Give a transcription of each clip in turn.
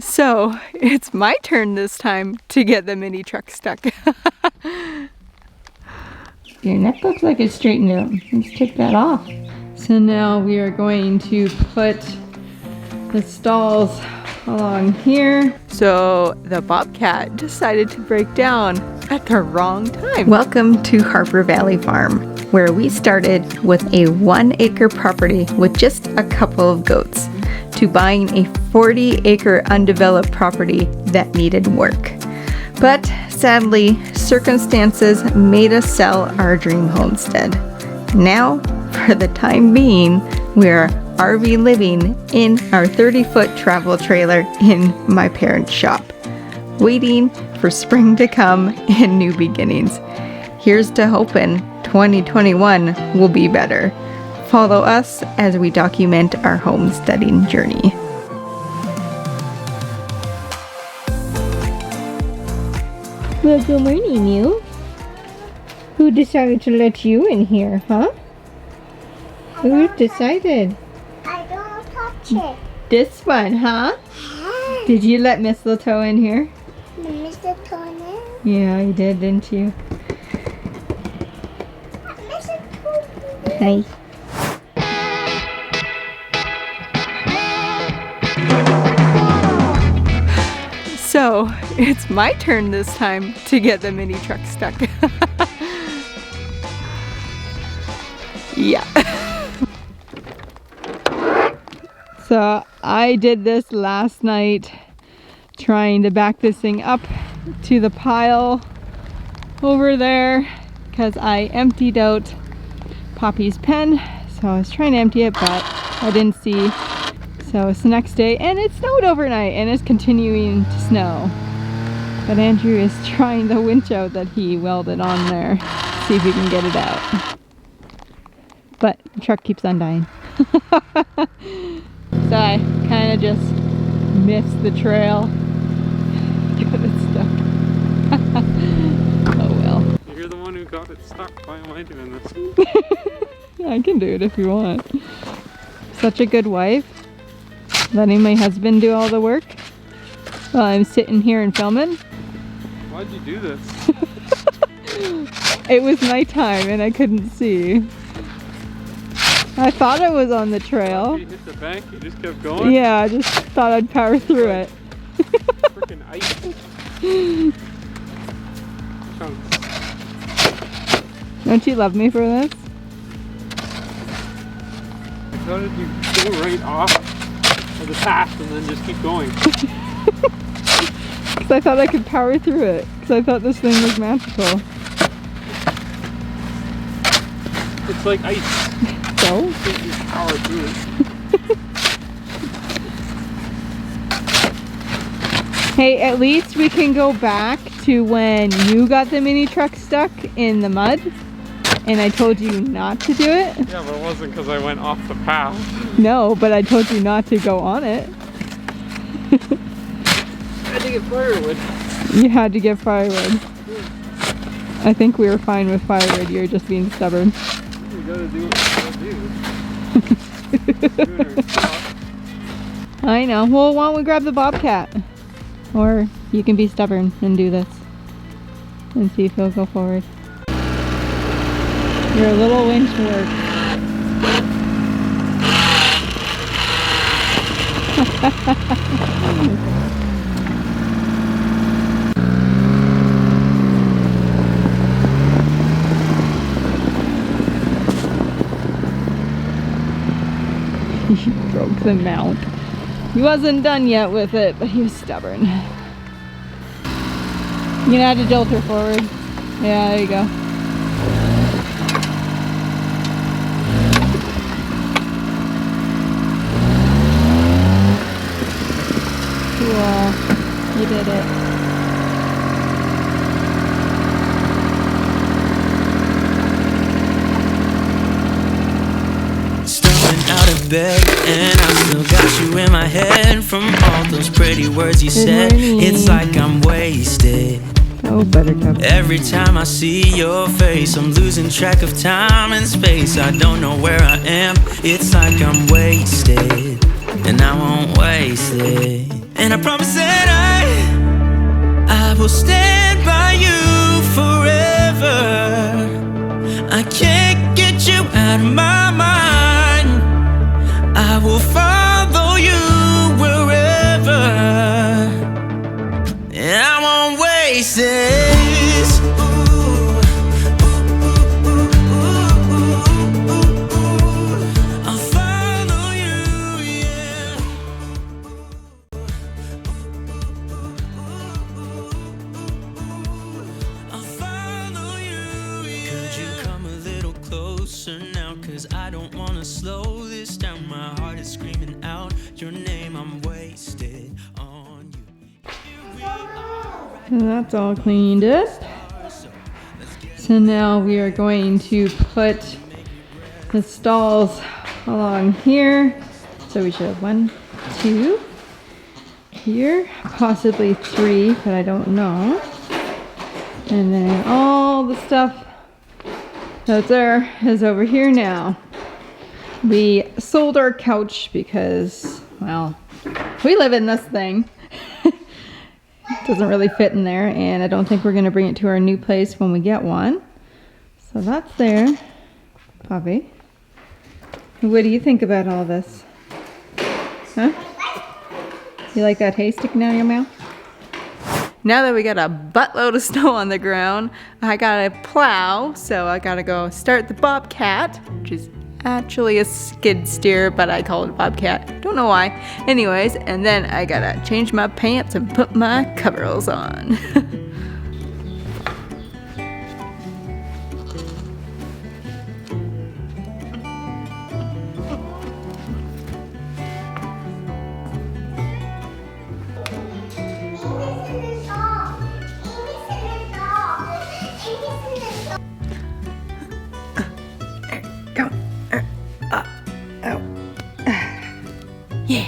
So it's my turn this time to get the mini truck stuck. Your neck looks like it's straightened out. Let's take that off. So now we are going to put the stalls along here. So the Bobcat decided to break down at the wrong time. Welcome to Harper Valley Farm, where we started with a 1-acre property with just a couple of goats to buying a 40-acre undeveloped property that needed work. But sadly, circumstances made us sell our dream homestead. Now, for the time being, we're RV living in our 30-foot travel trailer in my parents' shop, waiting for spring to come and new beginnings. Here's to hoping 2021 will be better. Follow us as we document our homesteading journey. Well, good morning, you. Who decided to let you in here, huh? Who decided? I don't touch it. This one, huh? Did you let Mistletoe in here? Mr. Tony? Yeah, you did, didn't you? Mr. Tony. Hi. So, it's my turn this time to get the mini truck stuck. Yeah. So, I did this last night, trying to back this thing up to the pile over there, because I emptied out Poppy's pen. So I was trying to empty it, but I didn't see. So it's the next day, and it snowed overnight, and it's continuing to snow. But Andrew is trying the winch out that he welded on there, see if he can get it out. But the truck keeps on dying. So I kind of just missed the trail. Got it stuck. Oh well. You're the one who got it stuck. Why am I doing this? I can do it if you want. Such a good wife. Letting my husband do all the work while I'm sitting here and filming. Why'd you do this? It was nighttime and I couldn't see. I thought it was on the trail. After you hit the bank, you just kept going? Yeah, I just thought I'd power through it. Freaking ice. Chunks. Don't you love me for this? How did you go right off of the path and then just keep going? Because I thought I could power through it. Because I thought this thing was magical. It's like ice. So? You can't just power through it. Hey, at least we can go back to when you got the mini truck stuck in the mud and I told you not to do it. Yeah, but it wasn't because I went off the path. No, but I told you not to go on it. I had to get firewood. You had to get firewood. I think we were fine with firewood. You're just being stubborn. You gotta do what you gotta do. I know. Well, why don't we grab the Bobcat? Or you can be stubborn and do this. And see if he'll go forward. Your little winch work. He broke the mount. He wasn't done yet with it, but he was stubborn. You gonna have to jolt her forward. Yeah, there you go. Cool. You did it. Out of bed, and I still got you in my head from all those pretty words you said. It's like I'm wasted. Oh, Buttercup. Every time I see your face, I'm losing track of time and space. I don't know where I am. It's like I'm wasted, and I won't waste it. And I promise that I will stand by you forever. I can't get you out of my mind. I will follow you wherever, and I won't waste this. I'll follow you, yeah. I'll follow you, yeah. Could you come a little closer now? 'Cause I don't wanna slow this down. My heart is screaming out your name. I'm wasted on you. And that's all cleaned up. So now we are going to put the stalls along here. So we should have 1, 2 here, possibly 3, but I don't know. And then all the stuff that's there is over here now. We sold our couch because, well, we live in this thing. It doesn't really fit in there, and I don't think we're gonna bring it to our new place when we get one. So that's there, Poppy. What do you think about all this? Huh? You like that hay sticking out of your mouth? Now that we got a buttload of snow on the ground, I gotta plow, so I gotta go start the Bobcat, which is actually a skid steer, but I call it a Bobcat. Don't know why. Anyways, and then I gotta change my pants and put my coveralls on. Go. Oh. Yeah.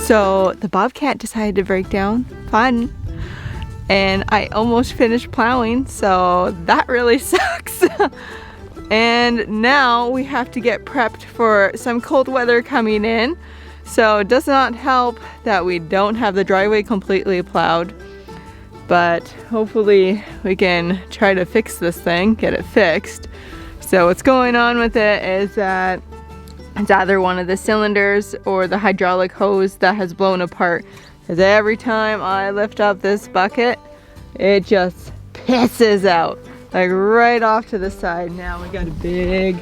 So the Bobcat decided to break down. Fun. And I almost finished plowing, so that really sucks. And now we have to get prepped for some cold weather coming in. So it does not help that we don't have the driveway completely plowed. But hopefully we can try to fix this thing, get it fixed. So what's going on with it is that it's either one of the cylinders or the hydraulic hose that has blown apart. Because every time I lift up this bucket, it just pisses out. Like right off to the side. Now we got a big,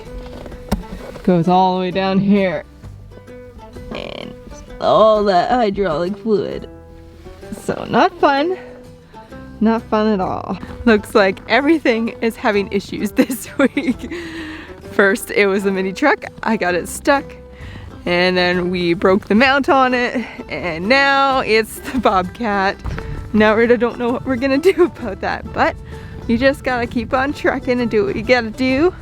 goes all the way down here. And all that hydraulic fluid. So not fun. Not fun at all. Looks like everything is having issues this week. First it was a mini truck, I got it stuck, and then we broke the mount on it, and now it's the Bobcat. Now we don't know what we're gonna do about that, but you just gotta keep on trucking and do what you gotta do.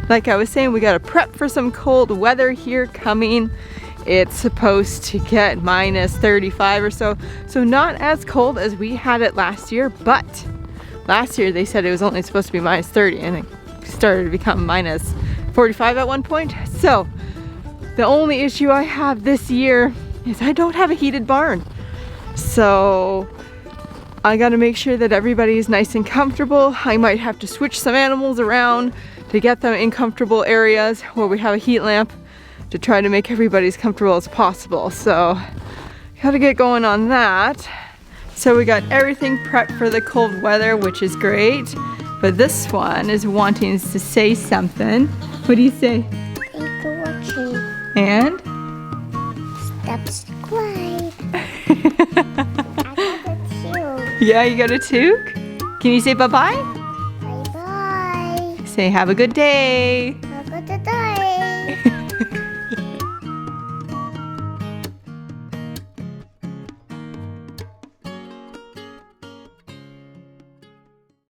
Like I was saying, we gotta prep for some cold weather here coming, it's supposed to get minus 35 or so. So not as cold as we had it last year, but last year they said it was only supposed to be minus 30 and it started to become minus 45 at one point. So the only issue I have this year is I don't have a heated barn. So I gotta make sure that everybody's nice and comfortable. I might have to switch some animals around to get them in comfortable areas where we have a heat lamp to try to make everybody as comfortable as possible. So gotta get going on that. So we got everything prepped for the cold weather, which is great. But this one is wanting us to say something. What do you say? Thanks for watching. And? Subscribe. I got a Yeah, you got a toque? Can you say bye-bye? Bye-bye. Say have a good day.